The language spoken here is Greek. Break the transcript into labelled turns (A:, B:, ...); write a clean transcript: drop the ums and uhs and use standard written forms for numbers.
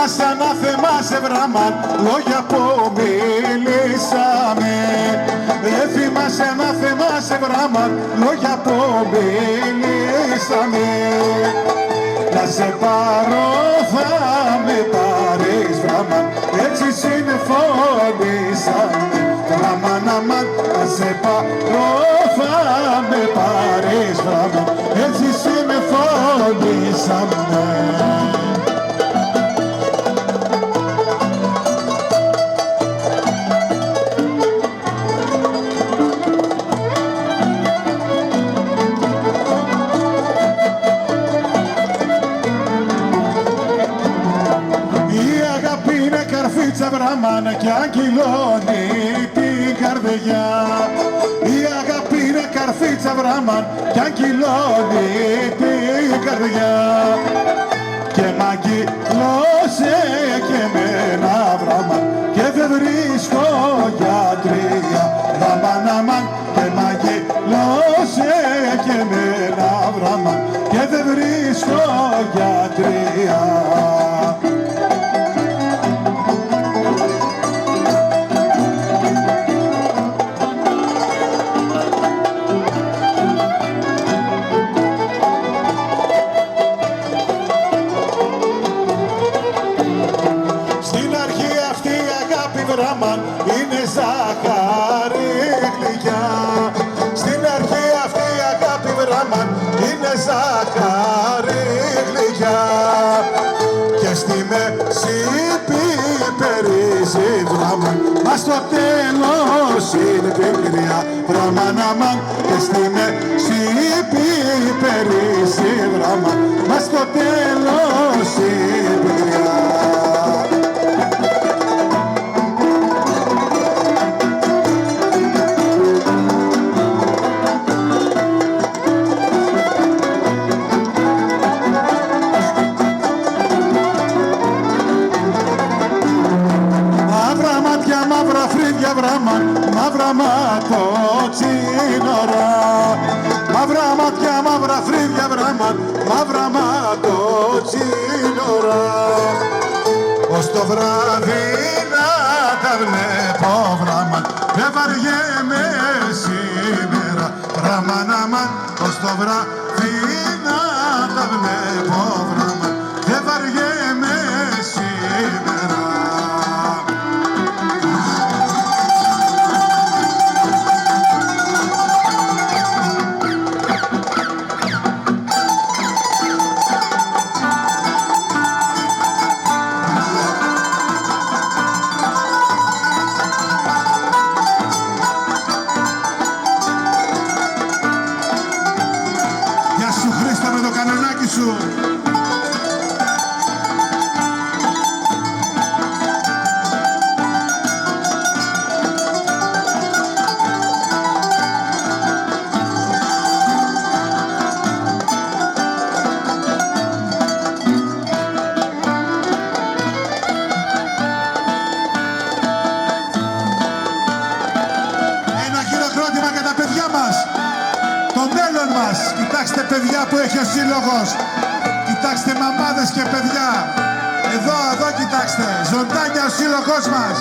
A: θυμάσαι ανάθεμα σε βραμάν, λόγια που μιλήσαμε. Δεν θυμάσαι ανάθεμα σε βραμάν, λόγια που μιλήσαμε. Να σε πάρω θα με πάρεις βραμάν, έτσι συμφωνήσαμε. Βραμάν, αμάν, να σε πάρω θα με πάρεις βραμάν, έτσι συμφωνήσαμε. Βραμάνα κι αγγυλώνει την καρδιά. Η αγάπη είναι καρφίτσα βραμάν κι αγγυλώνει την καρδιά. Και μ' αγγυλώσε και εμένα βραμάν και δεν βρίσκω γιατρία. Βραμάν, αμάν, και μ' αγγυλώσε και εμένα βραμάν και δεν βρίσκω γιατρία. Βραμάν είναι ζάχαρη γλυκιά. Στην αρχή αυτή η αγάπη βραμάν είναι ζάχαρη γλυκιά. Και στη μέση πιπερίζει βραμάν, μα στο τέλος είναι πικριά. Βραμάν, αμάν, και στη μέση πιπερίζει βραμάν, μα στο τέλος είναι πικριά. Μαύρα φρύδια βραμάν, μαύρα ματοτσίνορα. Μαύρα μάτια, μαύρα φρύδια βραμάν, μαύρα ματοτσίνορα. Ως το βράδυ να τα βλέπω βραμάν, δεν βαριέμαι σήμερα. Βραμάν, αμάν, ως το βράδυ να τα βλέπω βραμάν, δεν βαριέμαι σήμερα. Σου. Ένα χειροκρότημα για τα παιδιά μας, το μέλλον μας. Κοιτάξτε παιδιά που έχει ο σύλλογος. Κοιτάξτε μαμάδες και παιδιά. Εδώ, εδώ κοιτάξτε. Ζωντάνια ο σύλλογος μας.